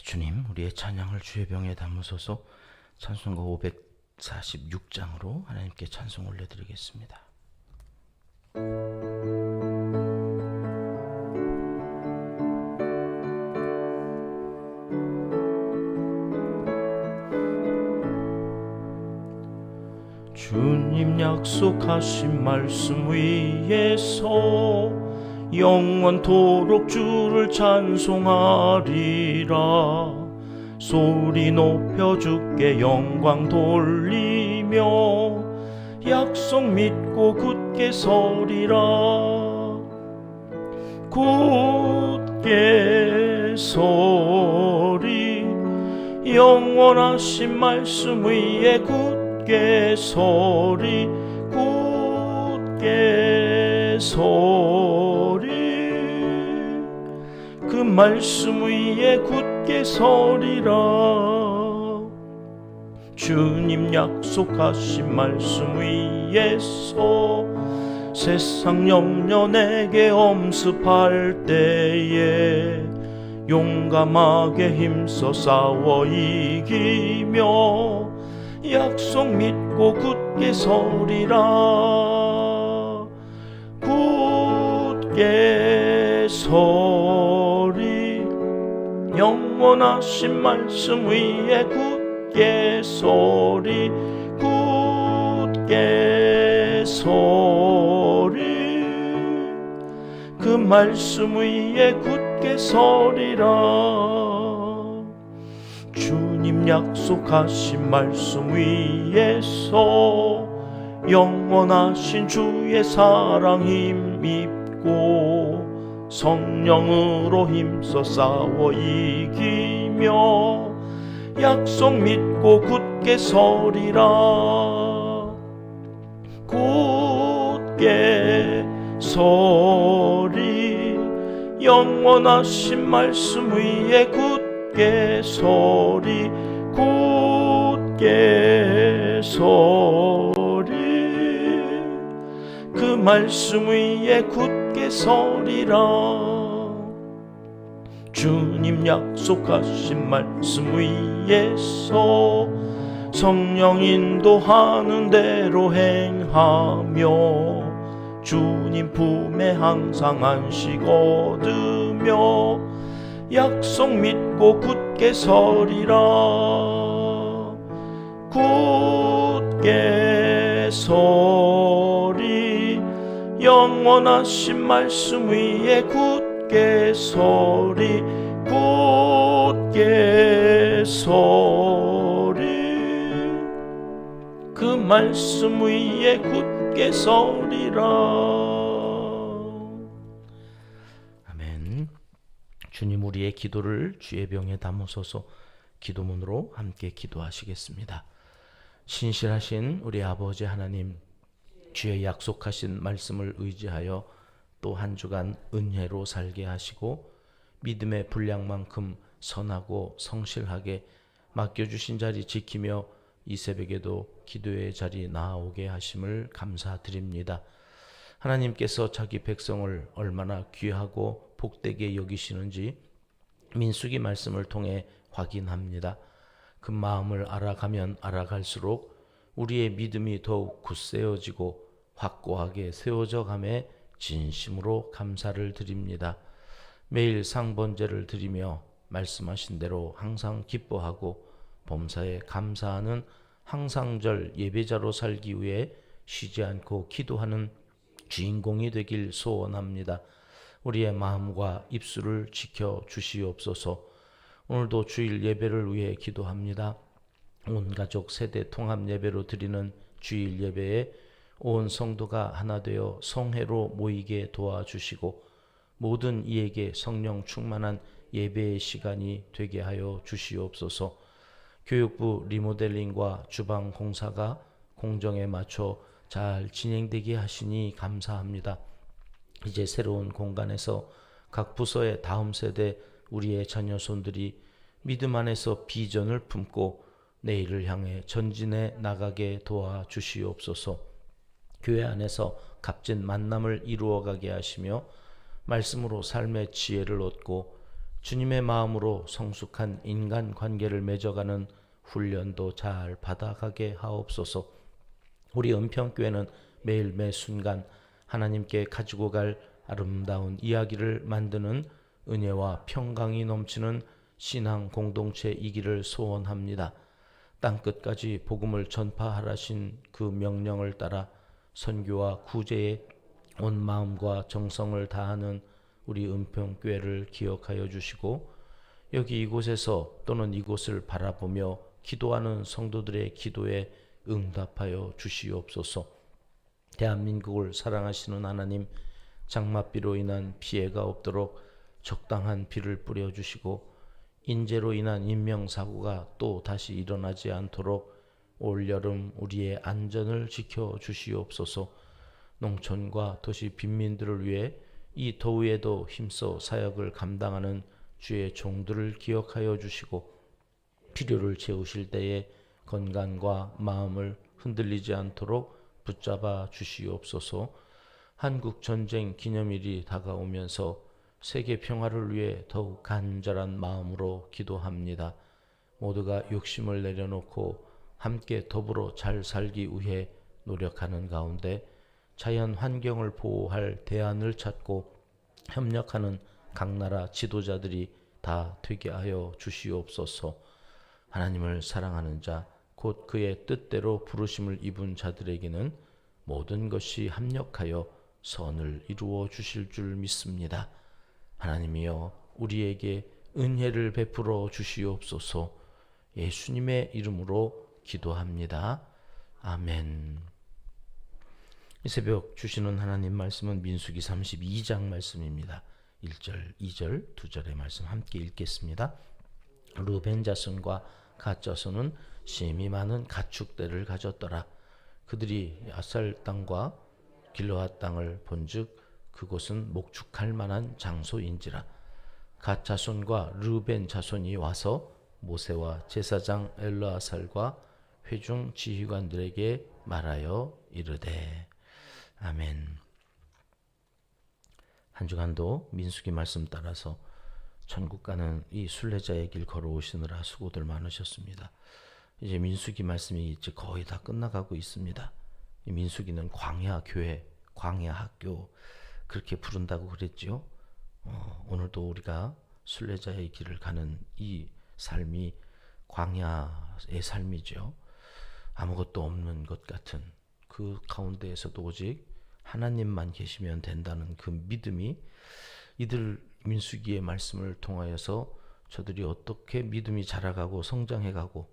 주님, 우리의 찬양을 주의 병에 담으소서. 찬송가 546장으로 하나님께 찬송 올려드리겠습니다. 주님 약속하신 말씀 위에서 영원토록 주를 찬송하리라. 소리 높여 주께 영광 돌리며 약속 믿고 굳게 서리라. 굳게 서리 영원하신 말씀 위에 굳게 서리. 굳게 서리 그 말씀 위에 굳게 서리라. 주님 약속하신 말씀 위에서 세상 염려 내게 엄습할 때에 용감하게 힘써 싸워 이기며 약속 믿고 굳게 서리라. 굳게 서리 영원하신 말씀 위에 굳게 서리. 굳게 서리 그 말씀 위에 굳게 서리라. 주님 약속하신 말씀 위에서 영원하신 주의 사랑 힘입고 성령으로 힘써 싸워 이기며 약속 믿고 굳게 서리라. 굳게 서리 영원하신 말씀 위에 굳게 서리. 굳게 서리 그 말씀 위에 굳게 서리라. 주님 약속하신 말씀 위에서 성령 인도하는 대로 행하며 주님 품에 항상 안식 얻으며 약속 믿고 굳게 서리라. 굳게 서리 영원하신 말씀 위에 굳게 서리. 굳게 서리 그 말씀 위에 굳게 서리라. 아멘. 주님, 우리의 기도를 주의 병에 담으소서. 기도문으로 함께 기도하시겠습니다. 신실하신 우리 아버지 하나님, 주의 약속하신 말씀을 의지하여 또 한 주간 은혜로 살게 하시고 믿음의 분량만큼 선하고 성실하게 맡겨주신 자리 지키며 이 새벽에도 기도의 자리 나아오게 하심을 감사드립니다. 하나님께서 자기 백성을 얼마나 귀하고 복되게 여기시는지 민수기 말씀을 통해 확인합니다. 그 마음을 알아가면 알아갈수록 우리의 믿음이 더욱 굳세어지고 확고하게 세워져 가매 진심으로 감사를 드립니다. 매일 상번제를 드리며 말씀하신 대로 항상 기뻐하고 범사에 감사하는 항상절 예배자로 살기 위해 쉬지 않고 기도하는 주인공이 되길 소원합니다. 우리의 마음과 입술을 지켜 주시옵소서. 오늘도 주일 예배를 위해 기도합니다. 온 가족 세대 통합 예배로 드리는 주일 예배에 온 성도가 하나 되어 성회로 모이게 도와주시고 모든 이에게 성령 충만한 예배의 시간이 되게 하여 주시옵소서. 교육부 리모델링과 주방 공사가 공정에 맞춰 잘 진행되게 하시니 감사합니다. 이제 새로운 공간에서 각 부서의 다음 세대 우리의 자녀손들이 믿음 안에서 비전을 품고 내일을 향해 전진해 나가게 도와주시옵소서. 교회 안에서 값진 만남을 이루어가게 하시며 말씀으로 삶의 지혜를 얻고 주님의 마음으로 성숙한 인간관계를 맺어가는 훈련도 잘 받아가게 하옵소서. 우리 은평교회는 매일 매 순간 하나님께 가지고 갈 아름다운 이야기를 만드는 은혜와 평강이 넘치는 신앙 공동체이기를 소원합니다. 땅끝까지 복음을 전파하라신 그 명령을 따라 선교와 구제에 온 마음과 정성을 다하는 우리 은평교회를 기억하여 주시고, 여기 이곳에서 또는 이곳을 바라보며 기도하는 성도들의 기도에 응답하여 주시옵소서. 대한민국을 사랑하시는 하나님, 장맛비로 인한 피해가 없도록 적당한 비를 뿌려주시고, 인재로 인한 인명사고가 또 다시 일어나지 않도록 올여름 우리의 안전을 지켜주시옵소서. 농촌과 도시 빈민들을 위해 이 더위에도 힘써 사역을 감당하는 주의 종들을 기억하여 주시고, 필요를 채우실 때에 건강과 마음을 흔들리지 않도록 붙잡아 주시옵소서. 한국전쟁 기념일이 다가오면서 세계 평화를 위해 더욱 간절한 마음으로 기도합니다. 모두가 욕심을 내려놓고 함께 더불어 잘 살기 위해 노력하는 가운데 자연 환경을 보호할 대안을 찾고 협력하는 각 나라 지도자들이 다 되게 하여 주시옵소서. 하나님을 사랑하는 자, 곧 그의 뜻대로 부르심을 입은 자들에게는 모든 것이 합력하여 선을 이루어 주실 줄 믿습니다. 하나님이여, 우리에게 은혜를 베풀어 주시옵소서. 예수님의 이름으로 기도합니다. 아멘. 이 새벽 주시는 하나님 말씀은 민수기 32장 말씀입니다. 1절, 2절, 2절의 말씀 함께 읽겠습니다. 르벤 자손과 갓 자손은 심히 많은 가축대를 가졌더라. 그들이 아살 땅과 길르앗 땅을 본즉 그곳은 목축할 만한 장소인지라. 갓 자손과 르벤 자손이 와서 모세와 제사장 엘르아살과 회중 지휘관들에게 말하여 이르되. 아멘. 한 주간도 민수기 말씀 따라서 천국 가는 이 순례자의 길 걸어오시느라 수고들 많으셨습니다. 이제 민수기 말씀이 이제 거의 다 끝나가고 있습니다. 이 민수기는 광야 교회, 광야 학교 그렇게 부른다고 그랬지요. 오늘도 우리가 순례자의 길을 가는 이 삶이 광야의 삶이죠. 아무것도 없는 것 같은 그 가운데에서도 오직 하나님만 계시면 된다는 그 믿음이, 이들 민수기의 말씀을 통하여서 저들이 어떻게 믿음이 자라가고 성장해가고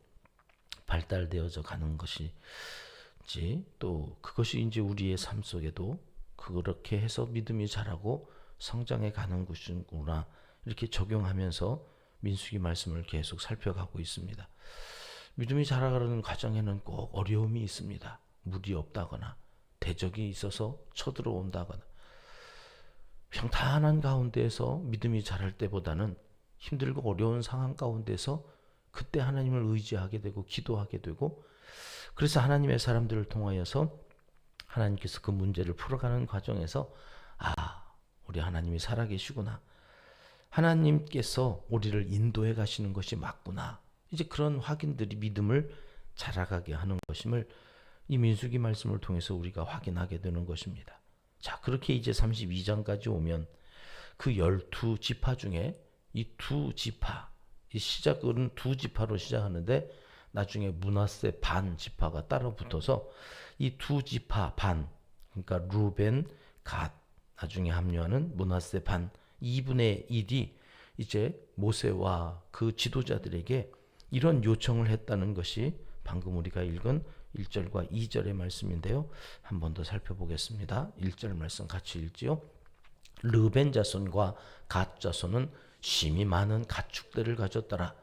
발달되어져 가는 것인지, 또 그것이 이제 우리의 삶 속에도 그렇게 해서 믿음이 자라고 성장해 가는 것이구나, 이렇게 적용하면서 민수기 말씀을 계속 살펴가고 있습니다. 믿음이 자라가는 과정에는 꼭 어려움이 있습니다. 물이 없다거나 대적이 있어서 쳐들어온다거나, 평탄한 가운데에서 믿음이 자랄 때보다는 힘들고 어려운 상황 가운데서 그때 하나님을 의지하게 되고 기도하게 되고, 그래서 하나님의 사람들을 통하여서 하나님께서 그 문제를 풀어가는 과정에서 우리 하나님이 살아계시구나, 하나님께서 우리를 인도해 가시는 것이 맞구나, 이제 그런 확인들이 믿음을 자라가게 하는 것임을 이 민수기 말씀을 통해서 우리가 확인하게 되는 것입니다. 자, 그렇게 이제 32장까지 오면 그 12지파 중에 이 두 지파, 이 시작은 두 지파로 시작하는데 나중에 므낫세 반 지파가 따라 붙어서 이 두 지파 반, 그러니까 루벤, 갓, 나중에 합류하는 므낫세 반 2분의 1이 이제 모세와 그 지도자들에게 이런 요청을 했다는 것이 방금 우리가 읽은 1절과 2절의 말씀인데요. 한 번 더 살펴보겠습니다. 1절 말씀 같이 읽지요. 르벤 자손과 갓 자손은 심히 많은 가축들을 가졌더라.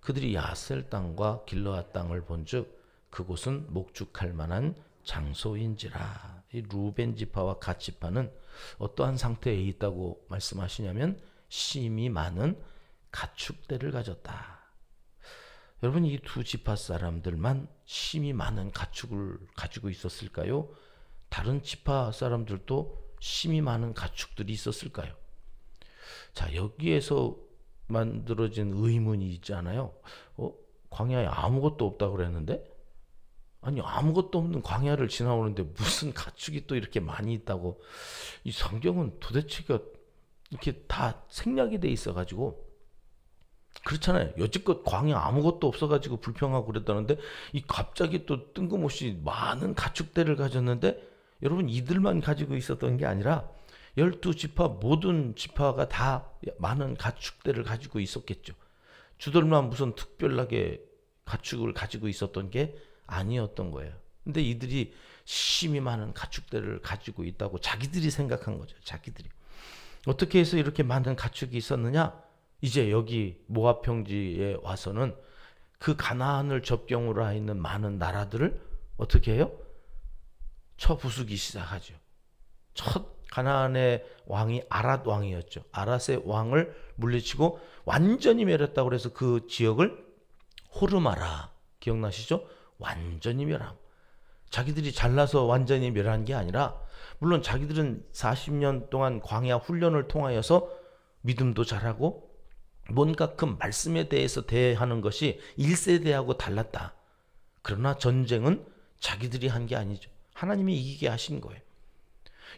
그들이 야셀 땅과 길르앗 땅을 본즉 그곳은 목축할 만한 장소인지라. 이 르벤 지파와 갓 지파는 어떠한 상태에 있다고 말씀하시냐면 심히 많은 가축대를 가졌다. 여러분, 이 두 지파 사람들만 심히 많은 가축을 가지고 있었을까요? 다른 지파 사람들도 심히 많은 가축들이 있었을까요? 자, 여기에서 만들어진 의문이 있잖아요. 광야에 아무것도 없다고 그랬는데? 아니, 아무것도 없는 광야를 지나오는데 무슨 가축이 또 이렇게 많이 있다고. 이 성경은 도대체가 이렇게 다 생략이 돼 있어가지고, 그렇잖아요. 여지껏 광야 아무것도 없어가지고 불평하고 그랬다는데, 이 갑자기 또 뜬금없이 많은 가축대를 가졌는데, 여러분, 이들만 가지고 있었던 게 아니라 12지파 모든 지파가 다 많은 가축대를 가지고 있었겠죠. 주들만 무슨 특별하게 가축을 가지고 있었던 게 아니었던 거예요. 근데 이들이 심히 많은 가축대를 가지고 있다고 자기들이 생각한 거죠. 자기들이. 어떻게 해서 이렇게 많은 가축이 있었느냐? 이제 여기 모압 평지에 와서는 그 가나안을 접경으로 하 있는 많은 나라들을 어떻게 해요? 쳐부수기 시작하죠. 첫 가나안의 왕이 아랏 왕이었죠. 아랏의 왕을 물리치고 완전히 멸했다고 해서 그 지역을 호르마라, 기억나시죠? 완전히 멸함. 자기들이 잘나서 완전히 멸한 게 아니라, 물론 자기들은 40년 동안 광야 훈련을 통하여서 믿음도 잘하고 뭔가 그 말씀에 대해서 대하는 것이 1세대하고 달랐다. 그러나 전쟁은 자기들이 한 게 아니죠. 하나님이 이기게 하신 거예요.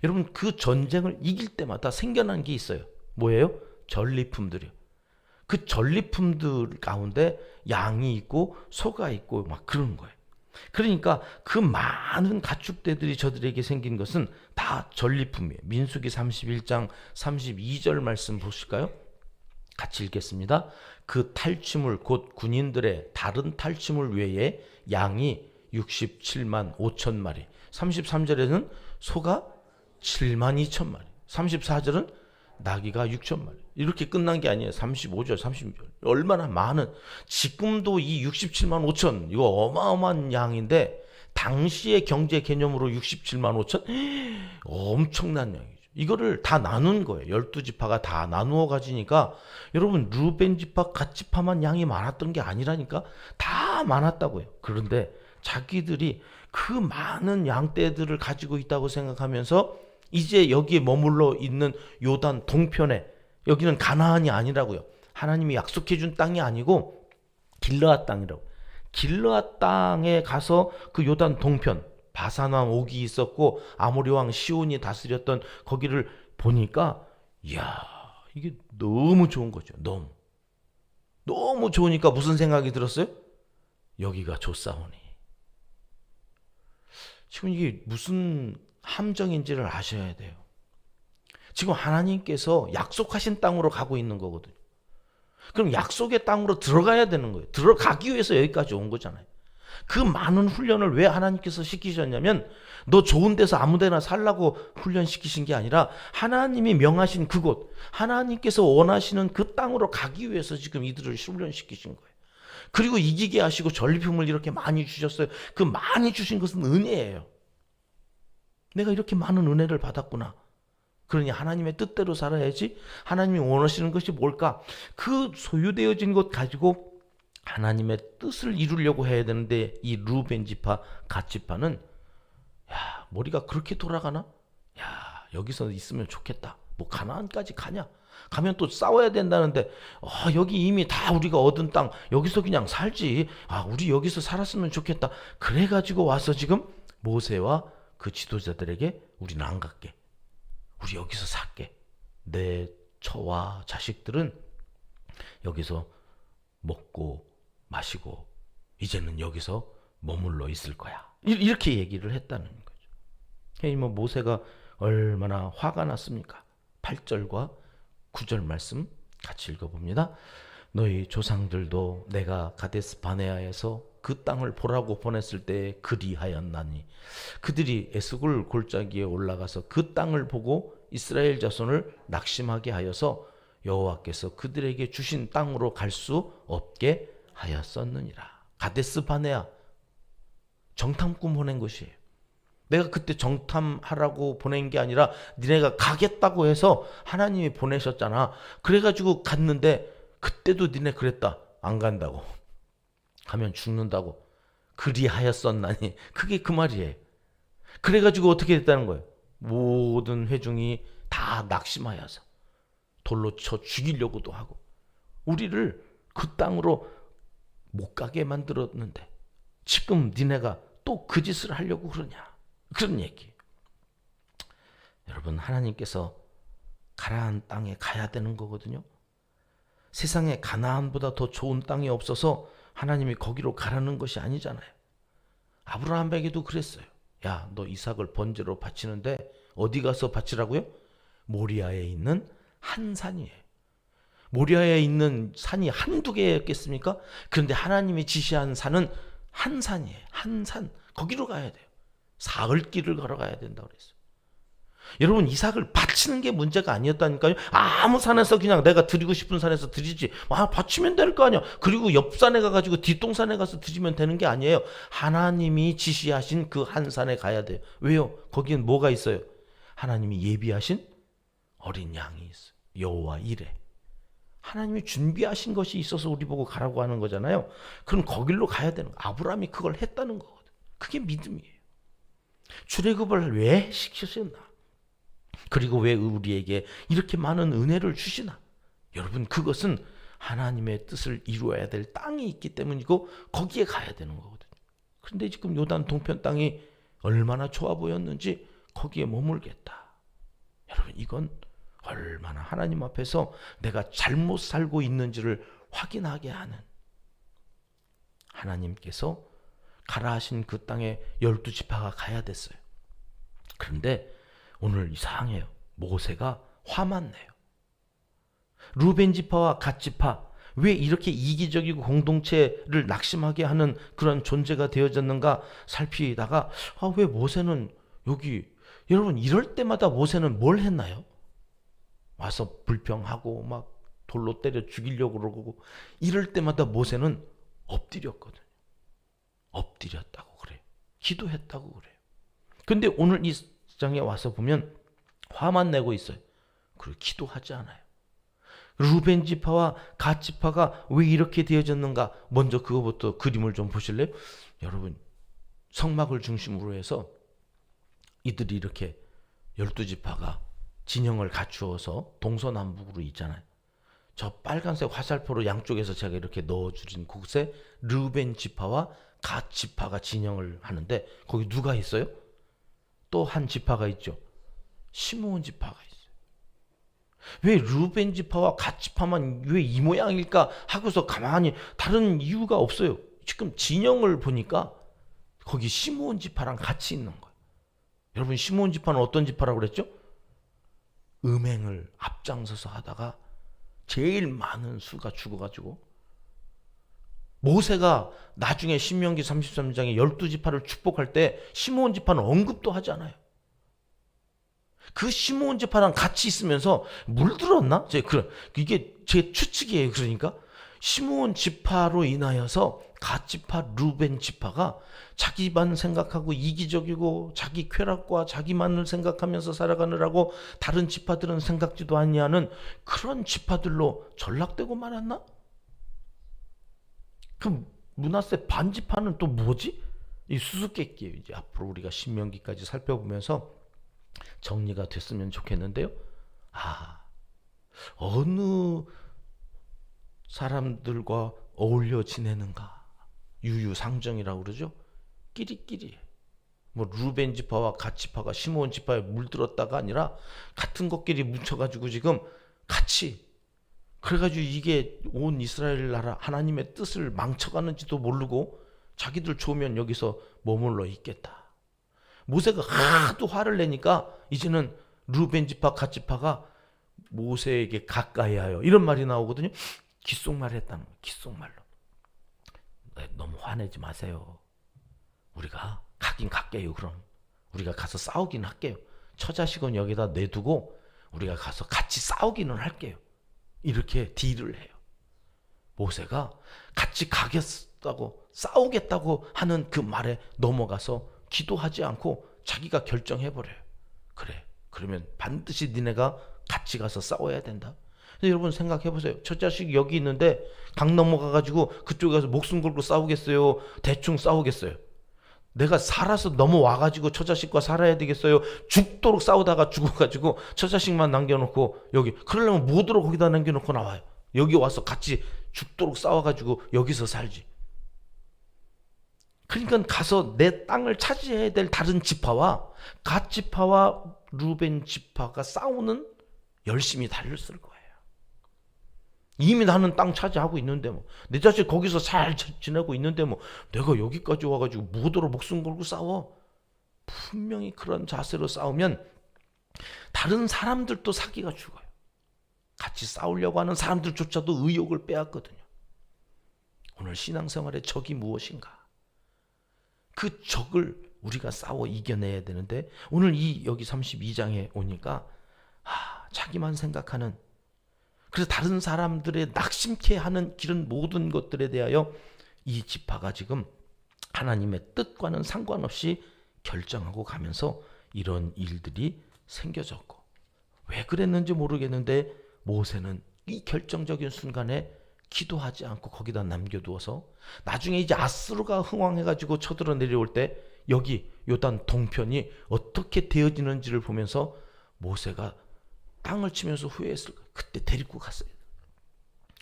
여러분, 그 전쟁을 이길 때마다 생겨난 게 있어요. 뭐예요? 전리품들이요. 그 전리품들 가운데 양이 있고 소가 있고 막 그런 거예요. 그러니까 그 많은 가축대들이 저들에게 생긴 것은 다 전리품이에요. 민수기 31장 32절 말씀 보실까요? 같이 읽겠습니다. 그 탈취물 곧 군인들의 다른 탈취물 외에 양이 67만 5천 마리. 33절에는 소가 7만 2천 마리. 34절은 나귀가 6천 마리. 이렇게 끝난 게 아니에요. 35절, 36절. 얼마나 많은, 지금도 이 67만 5천, 이거 어마어마한 양인데, 당시의 경제 개념으로 67만 5천? 엄청난 양이죠. 이거를 다 나눈 거예요. 12지파가 다 나누어 가지니까, 여러분, 루벤 지파, 갓 지파만 양이 많았던 게 아니라니까, 다 많았다고요. 그런데 자기들이 그 많은 양떼들을 가지고 있다고 생각하면서, 이제 여기에 머물러 있는 요단 동편에, 여기는 가나안이 아니라고요. 하나님이 약속해 준 땅이 아니고 길르앗 땅이라고. 길르앗 땅에 가서 그 요단 동편, 바산 왕 옥이 있었고 아모리 왕 시온이 다스렸던 거기를 보니까, 이야, 이게 너무 좋은 거죠. 너무 좋으니까 무슨 생각이 들었어요? 여기가 좋사오니. 지금 이게 무슨 함정인지를 아셔야 돼요. 지금 하나님께서 약속하신 땅으로 가고 있는 거거든요. 그럼 약속의 땅으로 들어가야 되는 거예요. 들어가기 위해서 여기까지 온 거잖아요. 그 많은 훈련을 왜 하나님께서 시키셨냐면, 너 좋은 데서 아무 데나 살라고 훈련시키신 게 아니라 하나님이 명하신 그곳, 하나님께서 원하시는 그 땅으로 가기 위해서 지금 이들을 훈련시키신 거예요. 그리고 이기게 하시고 전리품을 이렇게 많이 주셨어요. 그 많이 주신 것은 은혜예요. 내가 이렇게 많은 은혜를 받았구나. 그러니 하나님의 뜻대로 살아야지. 하나님이 원하시는 것이 뭘까? 그 소유되어진 것 가지고 하나님의 뜻을 이루려고 해야 되는데, 이 루벤 지파, 갓 지파는, 야, 머리가 그렇게 돌아가나? 야, 여기서 있으면 좋겠다. 뭐 가나안까지 가냐? 가면 또 싸워야 된다는데, 여기 이미 다 우리가 얻은 땅, 여기서 그냥 살지. 우리 여기서 살았으면 좋겠다. 그래가지고 와서 지금 모세와 그 지도자들에게, 우리는 안 갈게. 우리 여기서 살게. 내 처와 자식들은 여기서 먹고 마시고 이제는 여기서 머물러 있을 거야. 이렇게 얘기를 했다는 거죠. 뭐 모세가 얼마나 화가 났습니까? 8절과 9절 말씀 같이 읽어봅니다. 너희 조상들도 내가 가데스 바네아에서 그 땅을 보라고 보냈을 때 그리하였나니, 그들이 에스골 골짜기에 올라가서 그 땅을 보고 이스라엘 자손을 낙심하게 하여서 여호와께서 그들에게 주신 땅으로 갈 수 없게 하였었느니라. 가데스 바네아, 정탐꾼 보낸 것이에요. 내가 그때 정탐하라고 보낸 게 아니라 니네가 가겠다고 해서 하나님이 보내셨잖아. 그래가지고 갔는데 그때도 니네 그랬다. 안 간다고. 가면 죽는다고. 그리하였었나니. 그게 그 말이에요. 그래가지고 어떻게 됐다는 거예요? 모든 회중이 다 낙심하여서 돌로 쳐 죽이려고도 하고, 우리를 그 땅으로 못 가게 만들었는데 지금 니네가 또 그 짓을 하려고 그러냐. 그런 얘기. 여러분, 하나님께서 가나안 땅에 가야 되는 거거든요. 세상에 가나안보다 더 좋은 땅이 없어서 하나님이 거기로 가라는 것이 아니잖아요. 아브라함에게도 그랬어요. 야, 너 이삭을 번제로 바치는데 어디 가서 바치라고요? 모리아에 있는 한 산이에요. 모리아에 있는 산이 한두 개였겠습니까? 그런데 하나님이 지시한 산은 한 산이에요. 한 산. 거기로 가야 돼요. 사흘길을 걸어가야 된다고 그랬어요. 여러분, 이삭을 바치는 게 문제가 아니었다니까요. 아무 산에서 그냥 내가 드리고 싶은 산에서 드리지. 바치면 될 거 아니야. 그리고 옆 산에 가가지고 뒷동산에 가서 드리면 되는 게 아니에요. 하나님이 지시하신 그 한 산에 가야 돼요. 왜요? 거기엔 뭐가 있어요? 하나님이 예비하신 어린 양이 있어요. 여호와 이레. 하나님이 준비하신 것이 있어서 우리 보고 가라고 하는 거잖아요. 그럼 거길로 가야 되는 거예요. 아브라함이 그걸 했다는 거거든요. 그게 믿음이에요. 출애굽을 왜 시키셨나? 그리고 왜 우리에게 이렇게 많은 은혜를 주시나? 여러분, 그것은 하나님의 뜻을 이루어야 될 땅이 있기 때문이고 거기에 가야 되는 거거든요. 그런데 지금 요단 동편 땅이 얼마나 좋아 보였는지 거기에 머물겠다. 여러분, 이건 얼마나 하나님 앞에서 내가 잘못 살고 있는지를 확인하게 하는, 하나님께서 가라 하신 그 땅에 12지파가 가야 됐어요. 그런데 오늘 이상해요. 모세가 화만 내요. 루벤 지파와 갓 지파, 왜 이렇게 이기적이고 공동체를 낙심하게 하는 그런 존재가 되어졌는가 살피다가 왜 모세는 여기, 여러분, 이럴 때마다 모세는 뭘 했나요? 와서 불평하고 막 돌로 때려 죽이려고 그러고, 이럴 때마다 모세는 엎드렸거든요. 엎드렸다고 그래요. 기도했다고 그래요. 근데 오늘 이 장에 와서 보면 화만 내고 있어요. 그리고 기도하지 않아요. 루벤 지파와 갓 지파가 왜 이렇게 되어졌는가? 먼저 그거부터 그림을 좀 보실래요? 여러분, 성막을 중심으로 해서 이들이 이렇게 12지파가 진영을 갖추어서 동서남북으로 있잖아요. 저 빨간색 화살표로 양쪽에서 제가 이렇게 넣어주신 곳에 르벤 지파와 갓 지파가 진영을 하는데 거기 누가 있어요? 또 한 지파가 있죠. 시므온 지파가 있어요. 왜 르벤 지파와 갓 지파만 왜 이 모양일까 하고서 가만히, 다른 이유가 없어요. 지금 진영을 보니까 거기 시므온 지파랑 같이 있는 거예요. 여러분, 시므온 지파는 어떤 지파라고 그랬죠? 음행을 앞장서서 하다가 제일 많은 수가 죽어가지고, 모세가 나중에 신명기 33장에 12지파를 축복할 때 시므온 지파는 언급도 하지 않아요. 그 시므온 지파랑 같이 있으면서 물들었나? 이게 제 추측이에요. 그러니까 시므온 지파로 인하여서 갓 지파, 루벤 지파가 자기만 생각하고 이기적이고 자기 쾌락과 자기만을 생각하면서 살아가느라고 다른 지파들은 생각지도 아니하는 그런 지파들로 전락되고 말았나? 그럼 므낫세 반지파는 또 뭐지? 이 수수께끼예요. 이제 앞으로 우리가 신명기까지 살펴보면서 정리가 됐으면 좋겠는데요. 어느 사람들과 어울려 지내는가? 유유상정이라고 그러죠. 끼리끼리. 뭐 루벤 지파와 갓 지파가 시므온 지파에 물들었다가 아니라 같은 것끼리 뭉쳐가지고 지금 같이, 그래가지고 이게 온 이스라엘 나라 하나님의 뜻을 망쳐가는지도 모르고 자기들 좋으면 여기서 머물러 있겠다. 모세가 하도 화를 내니까 이제는 루벤 지파, 갓 지파가 모세에게 가까이 하여, 이런 말이 나오거든요. 귓속말 했다는 거예요. 귓속말로. 너무 화내지 마세요. 우리가 가긴 갈게요. 그럼 우리가 가서 싸우긴 할게요. 처자식은 여기다 내두고 우리가 가서 같이 싸우기는 할게요. 이렇게 딜을 해요. 모세가 같이 가겠다고, 싸우겠다고 하는 그 말에 넘어가서 기도하지 않고 자기가 결정해버려요. 그래, 그러면 반드시 니네가 같이 가서 싸워야 된다. 근데 여러분 생각해보세요. 첫 자식이 여기 있는데 강 넘어가가지고 그쪽에 가서 목숨 걸고 싸우겠어요? 대충 싸우겠어요? 내가 살아서 넘어와가지고 처자식과 살아야 되겠어요? 죽도록 싸우다가 죽어가지고 처자식만 남겨놓고 여기, 그러려면 못으로 거기다 남겨놓고 나와요. 여기 와서 같이 죽도록 싸워가지고 여기서 살지. 그러니까 가서 내 땅을 차지해야 될 다른 지파와 갓 지파와 루벤 지파가 싸우는 열심히 달렸을 거예요. 이미 나는 땅 차지하고 있는데 뭐 내 자식 거기서 잘 지내고 있는데 뭐 내가 여기까지 와가지고 무도로 목숨 걸고 싸워. 분명히 그런 자세로 싸우면 다른 사람들도 사기가 죽어요. 같이 싸우려고 하는 사람들조차도 의욕을 빼앗거든요. 오늘 신앙생활의 적이 무엇인가? 그 적을 우리가 싸워 이겨내야 되는데 오늘 여기 32장에 오니까 자기만 생각하는, 그래서 다른 사람들의 낙심케 하는 이런 모든 것들에 대하여 이 지파가 지금 하나님의 뜻과는 상관없이 결정하고 가면서 이런 일들이 생겨졌고, 왜 그랬는지 모르겠는데 모세는 이 결정적인 순간에 기도하지 않고 거기다 남겨두어서 나중에 이제 아수르가 흥왕해가지고 쳐들어 내려올 때 여기 요단 동편이 어떻게 되어지는지를 보면서 모세가 땅을 치면서 후회했을 거예요. 그때 데리고 갔어요.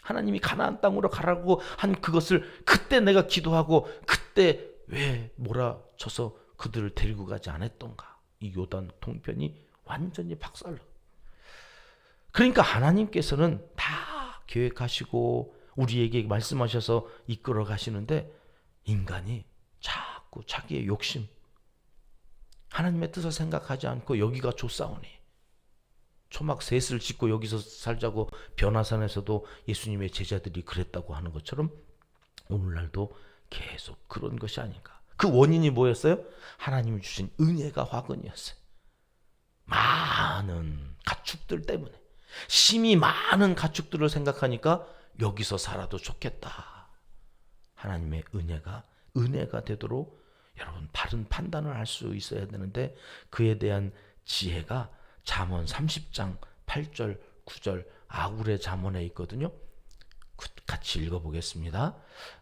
하나님이 가나안 땅으로 가라고 한 그것을 그때 내가 기도하고 그때 왜 몰아쳐서 그들을 데리고 가지 않았던가. 이 요단 동편이 완전히 박살나. 그러니까 하나님께서는 다 계획하시고 우리에게 말씀하셔서 이끌어 가시는데 인간이 자꾸 자기의 욕심, 하나님의 뜻을 생각하지 않고 여기가 좋사오니, 초막 셋을 짓고 여기서 살자고 변화산에서도 예수님의 제자들이 그랬다고 하는 것처럼 오늘날도 계속 그런 것이 아닌가. 그 원인이 뭐였어요? 하나님이 주신 은혜가 화근이었어요. 많은 가축들 때문에, 심이 많은 가축들을 생각하니까 여기서 살아도 좋겠다. 하나님의 은혜가 되도록 여러분 바른 판단을 할 수 있어야 되는데 그에 대한 지혜가 잠언 30장 8절 9절 아굴의 잠언에 있거든요. 같이 읽어보겠습니다.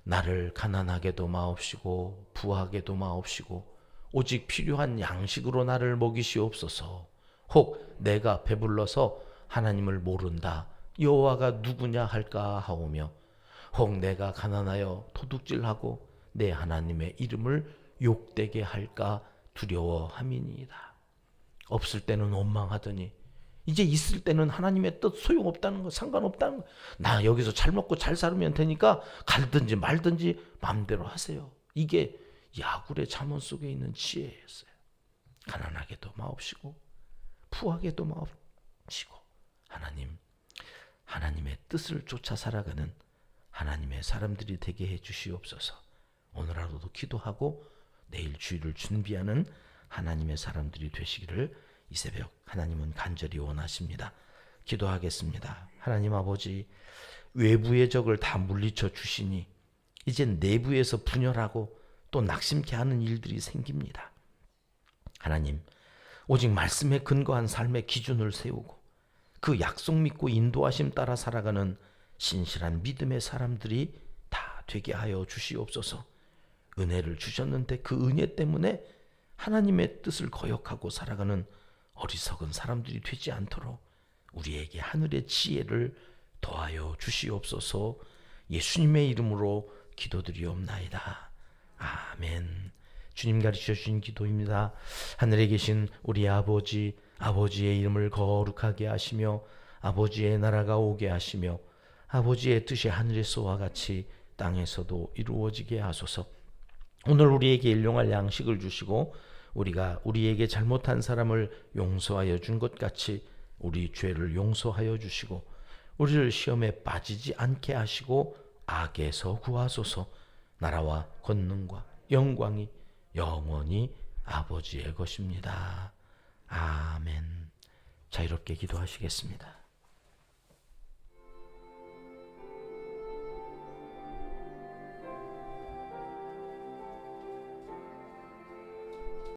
나를 가난하게도 마옵시고 부하게도 마옵시고 오직 필요한 양식으로 나를 먹이시옵소서. 혹 내가 배불러서 하나님을 모른다 여호와가 누구냐 할까 하오며, 혹 내가 가난하여 도둑질하고 내 하나님의 이름을 욕되게 할까 두려워함이니이다. 없을 때는 원망하더니 이제 있을 때는 하나님의 뜻 소용없다는 거, 상관없다는 거. 나 여기서 잘 먹고 잘 살면 되니까 갈든지 말든지 마음대로 하세요. 이게 야굴의 잠언 속에 있는 지혜였어요. 가난하게도 마옵시고 부하게도 마옵시고 하나님의 뜻을 쫓아 살아가는 하나님의 사람들이 되게 해 주시옵소서. 오늘 하루도 기도하고 내일 주일을 준비하는 하나님의 사람들이 되시기를 이 새벽 하나님은 간절히 원하십니다. 기도하겠습니다. 하나님 아버지, 외부의 적을 다 물리쳐 주시니 이젠 내부에서 분열하고 또 낙심케 하는 일들이 생깁니다. 하나님, 오직 말씀에 근거한 삶의 기준을 세우고 그 약속 믿고 인도하심 따라 살아가는 신실한 믿음의 사람들이 다 되게 하여 주시옵소서. 은혜를 주셨는데 그 은혜 때문에 하나님의 뜻을 거역하고 살아가는 어리석은 사람들이 되지 않도록 우리에게 하늘의 지혜를 더하여 주시옵소서. 예수님의 이름으로 기도드리옵나이다. 아멘. 주님 가르쳐 주신 기도입니다. 하늘에 계신 우리 아버지, 아버지의 이름을 거룩하게 하시며 아버지의 나라가 오게 하시며 아버지의 뜻이 하늘에서와 같이 땅에서도 이루어지게 하소서. 오늘 우리에게 일용할 양식을 주시고 우리가 우리에게 잘못한 사람을 용서하여 준 것 같이 우리 죄를 용서하여 주시고 우리를 시험에 빠지지 않게 하시고 악에서 구하소서. 나라와 권능과 영광이 영원히 아버지의 것입니다. 아멘. 자유롭게 기도하시겠습니다.